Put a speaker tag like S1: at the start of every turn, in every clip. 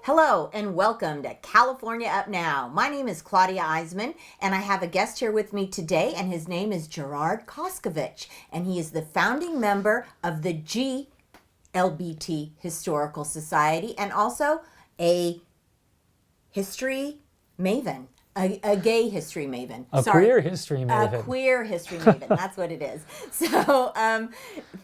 S1: Hello and welcome to California Up Now. My name is Claudia Iseman and I have a guest here with me today, and his name is Gerard Koskovich, and he is the founding member of the GLBT Historical Society and also a history maven. A gay history maven.
S2: Queer history maven.
S1: A queer history maven. That's what it is. So,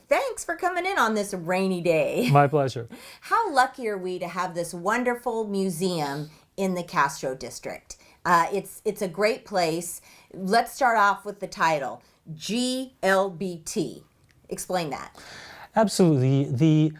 S1: thanks for coming in on this rainy day.
S2: My pleasure.
S1: How lucky are we to have this wonderful museum in the Castro district? It's a great place. Let's start off with the title, GLBT. Explain that.
S2: Absolutely.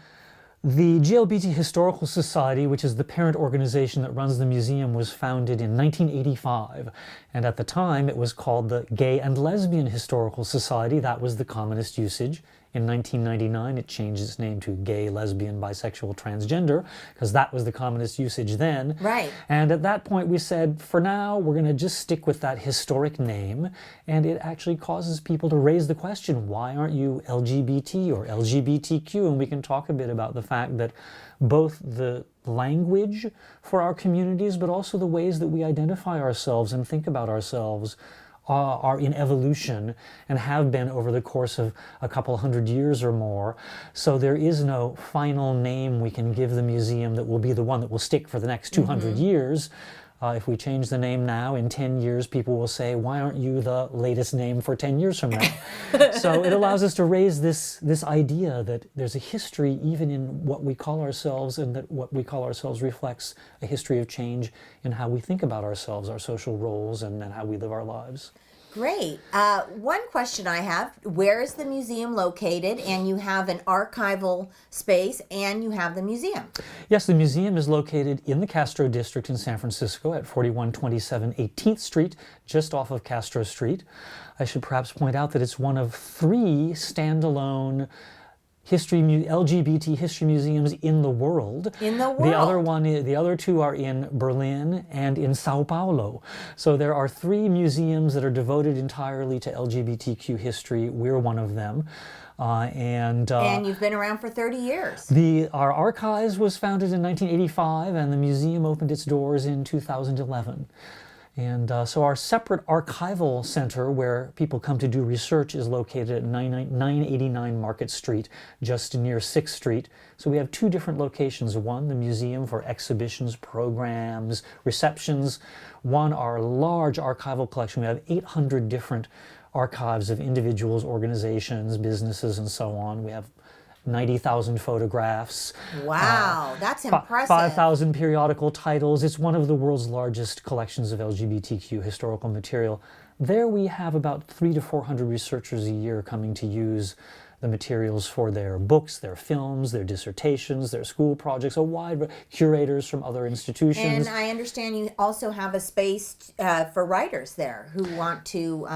S2: The GLBT Historical Society, which is the parent organization that runs the museum, was founded in 1985. And at the time, it was called the Gay and Lesbian Historical Society. That was the commonest usage. In 1999, it changed its name to Gay, Lesbian, Bisexual, Transgender, because that was the commonest usage then.
S1: Right.
S2: And at that point, we said, for now, we're going to just stick with that historic name. And it actually causes people to raise the question, why aren't you LGBT or LGBTQ? And we can talk a bit about the fact that both the language for our communities, but also the ways that we identify ourselves and think about ourselves are in evolution and have been over the course of a couple hundred years or more. So there is no final name we can give the museum that will be the one that will stick for the next 200 years. If we change the name now, in 10 years, people will say, why aren't you the latest name for 10 years from now? So it allows us to raise this idea that there's a history even in what we call ourselves, and that what we call ourselves reflects a history of change in how we think about ourselves, our social roles, and how we live our lives.
S1: Great. One question I have, where is the museum located? And you have an archival space and you have the museum.
S2: Yes, the museum is located in the Castro district in San Francisco at 4127 18th Street, just off of Castro Street. I should perhaps point out that it's one of 3 standalone LGBT history museums in the world.
S1: In the world.
S2: The other 2 are in Berlin and in Sao Paulo. So there are 3 museums that are devoted entirely to LGBTQ history. We're one of them. And
S1: you've been around for 30 years.
S2: Our archives was founded in 1985, and the museum opened its doors in 2011. And so our separate archival center where people come to do research is located at 989 Market Street, just near 6th Street. So we have 2 different locations. One, the museum for exhibitions, programs, receptions. One, our large archival collection. We have 800 different archives of individuals, organizations, businesses, and so on. We have 90,000 photographs.
S1: Wow, that's impressive.
S2: 5,000 periodical titles. It's one of the world's largest collections of LGBTQ historical material. There we have about 300 to 400 researchers a year coming to use the materials for their books, their films, their dissertations, their school projects, a wide curators from other institutions.
S1: And I understand you also have a space for writers there who want to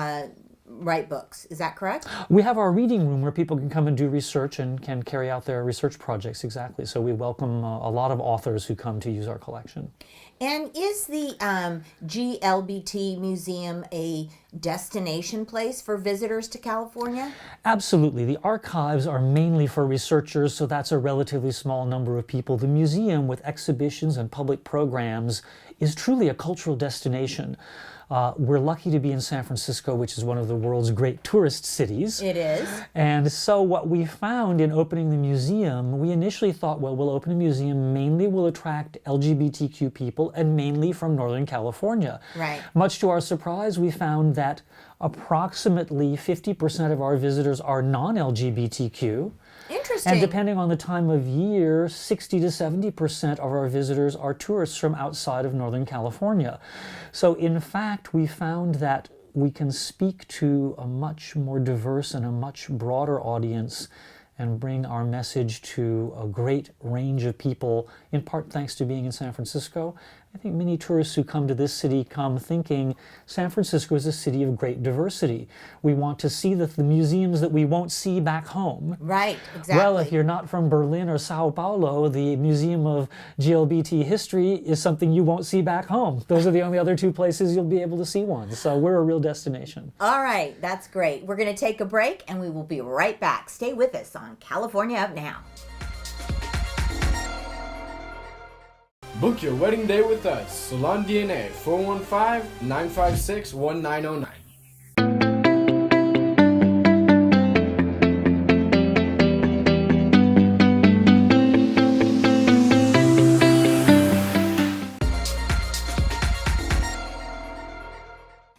S1: write books. Is that correct?
S2: We have our reading room where people can come and do research and can carry out their research projects, exactly. So we welcome a lot of authors who come to use our collection.
S1: And is the GLBT Museum a destination place for visitors to California?
S2: Absolutely. The archives are mainly for researchers, so that's a relatively small number of people. The museum, with exhibitions and public programs, is truly a cultural destination. We're lucky to be in San Francisco, which is one of the world's great tourist cities.
S1: It is.
S2: And so what we found in opening the museum, we initially thought, well, we'll open a museum, mainly will attract LGBTQ people, and mainly from Northern California.
S1: Right.
S2: Much to our surprise, we found that approximately 50% of our visitors are non-LGBTQ.
S1: Interesting.
S2: And depending on the time of year, 60 to 70% of our visitors are tourists from outside of Northern California. So in fact, we found that we can speak to a much more diverse and a much broader audience and bring our message to a great range of people, in part thanks to being in San Francisco. I think many tourists who come to this city come thinking San Francisco is a city of great diversity. We want to see the museums that we won't see back home.
S1: Right, exactly.
S2: Well, if you're not from Berlin or Sao Paulo, the Museum of GLBT History is something you won't see back home. Those are the only other 2 places you'll be able to see one. So we're a real destination.
S1: All right, that's great. We're going to take a break and we will be right back. Stay with us on California Up Now.
S3: Book your wedding day with us. Salon DNA, 415-956-1909.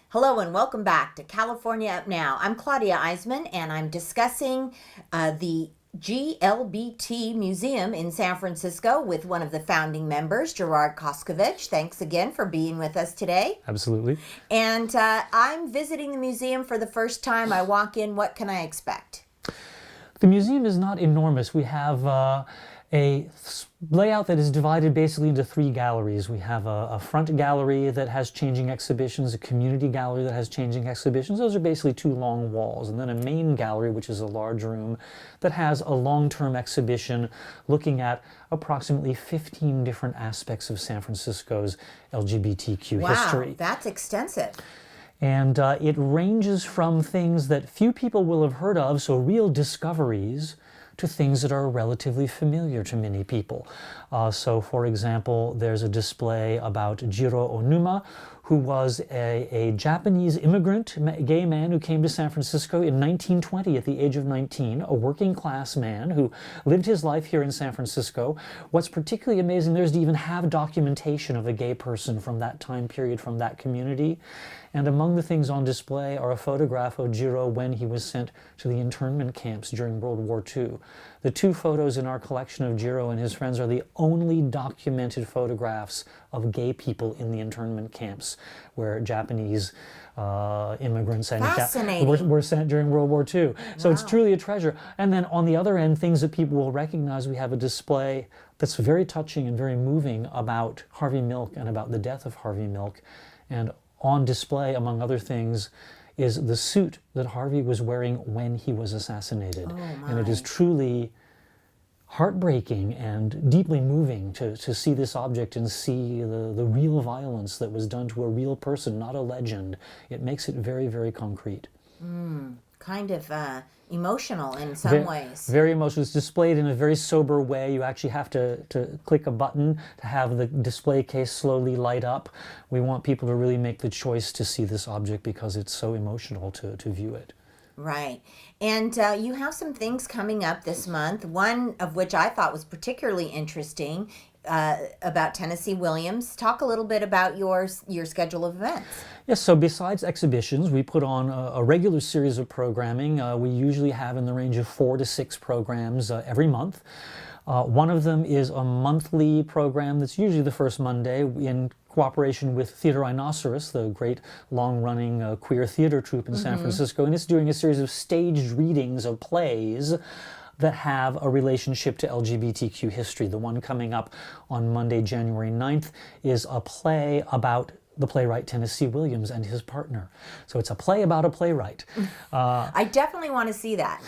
S1: Hello and welcome back to California Up Now. I'm Claudia Iseman and I'm discussing the GLBT Museum in San Francisco with one of the founding members, Gerard Koskovich. Thanks again for being with us today.
S2: Absolutely.
S1: And I'm visiting the museum for the first time. I walk in, what can I expect?
S2: The museum is not enormous. We have a layout that is divided basically into three galleries. We have a front gallery that has changing exhibitions, a community gallery that has changing exhibitions. Those are basically two long walls. And then a main gallery, which is a large room, that has a long-term exhibition looking at approximately 15 different aspects of San Francisco's LGBTQ history.
S1: Wow, that's extensive.
S2: And it ranges from things that few people will have heard of, so real discoveries, to things that are relatively familiar to many people. So for example, there's a display about Jiro Onuma, who was a Japanese immigrant gay man who came to San Francisco in 1920 at the age of 19, a working class man who lived his life here in San Francisco. What's particularly amazing there is to even have documentation of a gay person from that time period, from that community. And among the things on display are a photograph of Jiro when he was sent to the internment camps during World War II. The two photos in our collection of Jiro and his friends are the only documented photographs of gay people in the internment camps where Japanese immigrants and were sent during World War II. So it's truly a treasure. And then on the other end, things that people will recognize, we have a display that's very touching and very moving about Harvey Milk and about the death of Harvey Milk. And on display, among other things, is the suit that Harvey was wearing when he was assassinated. And it is truly heartbreaking and deeply moving to see this object and see the real violence that was done to a real person, not a legend. It makes it very, very concrete.
S1: Kind of emotional in some ways.
S2: Very emotional. It's displayed in a very sober way. You actually have to click a button to have the display case slowly light up. We want people to really make the choice to see this object because it's so emotional to view it.
S1: Right. And you have some things coming up this month, one of which I thought was particularly interesting about Tennessee Williams. Talk a little bit about your schedule of events.
S2: Yes, so besides exhibitions, we put on a regular series of programming. We usually have in the range of 4 to 6 programs every month. One of them is a monthly program that's usually the first Monday in cooperation with Theater Rhinoceros, the great long-running queer theater troupe in San Francisco, and it's doing a series of staged readings of plays that have a relationship to LGBTQ history. The one coming up on Monday, January 9th, is a play about the playwright Tennessee Williams and his partner. So it's a play about a playwright.
S1: I definitely want to see that.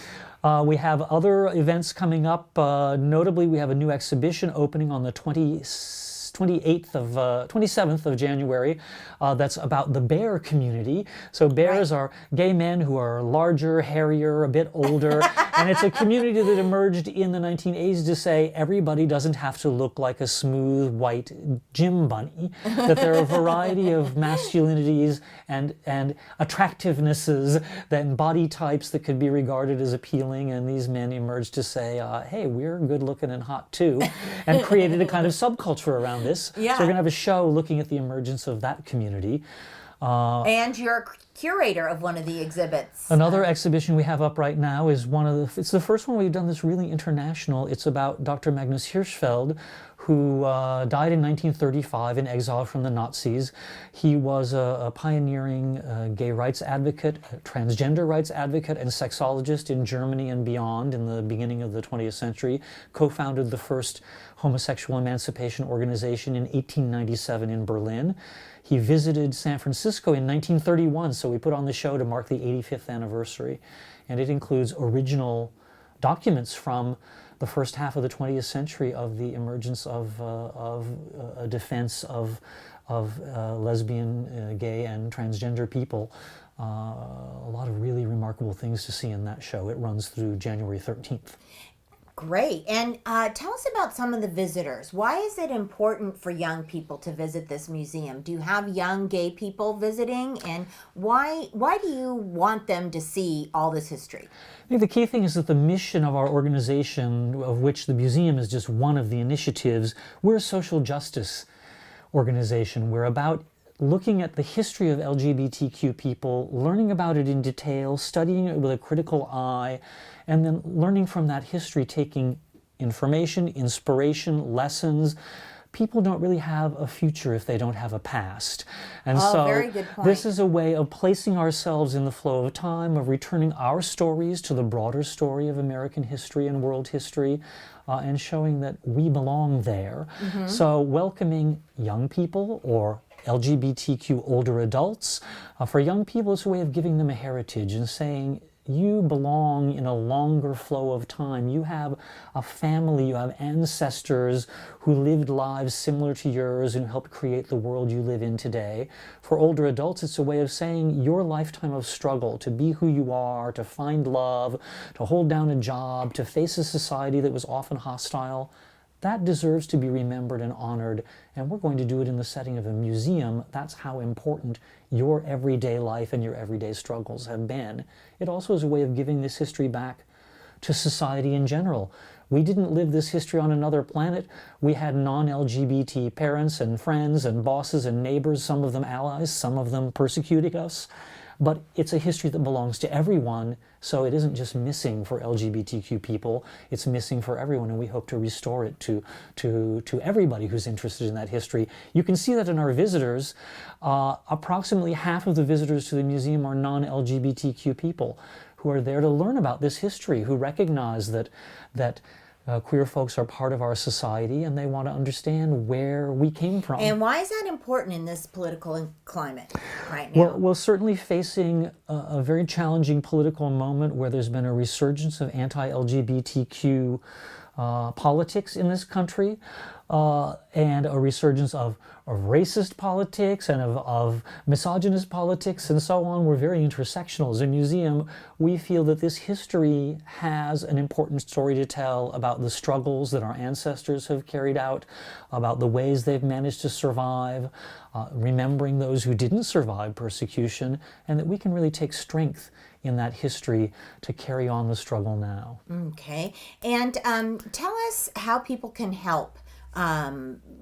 S2: We have other events coming up. Notably, we have a new exhibition opening on the 27th of January that's about the bear community. So bears are gay men who are larger, hairier, a bit older, and it's a community that emerged in the 1980s to say everybody doesn't have to look like a smooth white gym bunny, that there are a variety of masculinities and attractivenesses, then body types that could be regarded as appealing, and these men emerged to say, hey, we're good looking and hot too, and created a kind of subculture around this. So we're going to have a show looking at the emergence of that community.
S1: And you're a curator of one of the exhibits.
S2: Another exhibition we have up right now is it's the first one we've done that's really international. It's about Dr. Magnus Hirschfeld, who died in 1935 in exile from the Nazis. He was a pioneering gay rights advocate, transgender rights advocate, and sexologist in Germany and beyond in the beginning of the 20th century. Co-founded the first homosexual emancipation organization in 1897 in Berlin. He visited San Francisco in 1931, so we put on the show to mark the 85th anniversary. And it includes original documents from the first half of the 20th century of the emergence of a defense of lesbian, gay, and transgender people. A lot of really remarkable things to see in that show. It runs through January 13th.
S1: Great. And tell us about some of the visitors. Why is it important for young people to visit this museum? Do you have young gay people visiting? And why do you want them to see all this history?
S2: I think the key thing is that the mission of our organization, of which the museum is just one of the initiatives, we're a social justice organization. We're about looking at the history of LGBTQ people, learning about it in detail, studying it with a critical eye, and then learning from that history, taking information, inspiration, lessons. People don't really have a future if they don't have a past. And so
S1: very good point.
S2: This is a way of placing ourselves in the flow of time, of returning our stories to the broader story of American history and world history, and showing that we belong there. So welcoming young people or LGBTQ older adults. For young people, it's a way of giving them a heritage and saying, you belong in a longer flow of time. You have a family, you have ancestors who lived lives similar to yours and helped create the world you live in today. For older adults, it's a way of saying your lifetime of struggle to be who you are, to find love, to hold down a job, to face a society that was often hostile. That deserves to be remembered and honored, and we're going to do it in the setting of a museum. That's how important your everyday life and your everyday struggles have been. It also is a way of giving this history back to society in general. We didn't live this history on another planet. We had non-LGBT parents and friends and bosses and neighbors, some of them allies, some of them persecuting us. But it's a history that belongs to everyone, so it isn't just missing for LGBTQ people, it's missing for everyone, and we hope to restore it to everybody who's interested in that history. You can see that in our visitors. Approximately half of the visitors to the museum are non-LGBTQ people who are there to learn about this history, who recognize that queer folks are part of our society and they want to understand where we came from.
S1: And why is that important in this political climate right now?
S2: Well, we're certainly facing a very challenging political moment where there's been a resurgence of anti-LGBTQ politics in this country, and a resurgence of racist politics and of misogynist politics and so on. We're very intersectional. As a museum, we feel that this history has an important story to tell about the struggles that our ancestors have carried out, about the ways they've managed to survive, remembering those who didn't survive persecution, and that we can really take strength in that history to carry on the struggle now.
S1: Okay. And tell us how people can help.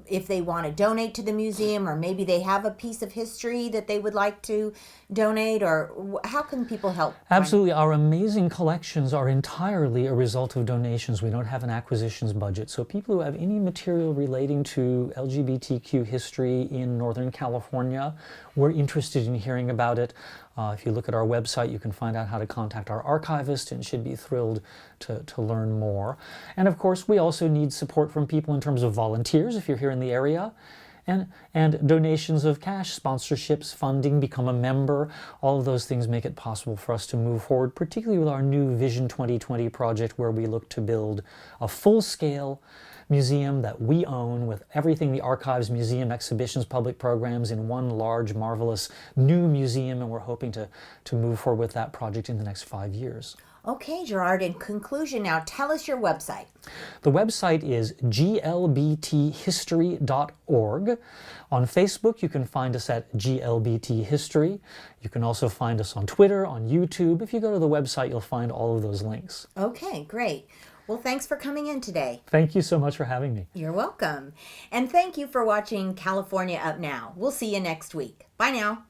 S1: If they want to donate to the museum, or maybe they have a piece of history that they would like to donate, or how can people help?
S2: Absolutely. Our amazing collections are entirely a result of donations. We don't have an acquisitions budget. So people who have any material relating to LGBTQ history in Northern California, we're interested in hearing about it. If you look at our website, you can find out how to contact our archivist and should be thrilled to learn more. And of course, we also need support from people in terms of volunteers if you're here in the area, and donations of cash, sponsorships, funding, become a member. All of those things make it possible for us to move forward, particularly with our new Vision 2020 project, where we look to build a full-scale museum that we own with everything, the archives, museum, exhibitions, public programs, in one large, marvelous new museum, and we're hoping to move forward with that project in the next 5 years.
S1: Okay, Gerard, in conclusion now, tell us your website.
S2: The website is glbthistory.org. On Facebook, you can find us at GLBT History. You can also find us on Twitter, on YouTube. If you go to the website, you'll find all of those links.
S1: Okay, great. Well, thanks for coming in today.
S2: Thank you so much for having me.
S1: You're welcome. And thank you for watching California Up Now. We'll see you next week. Bye now.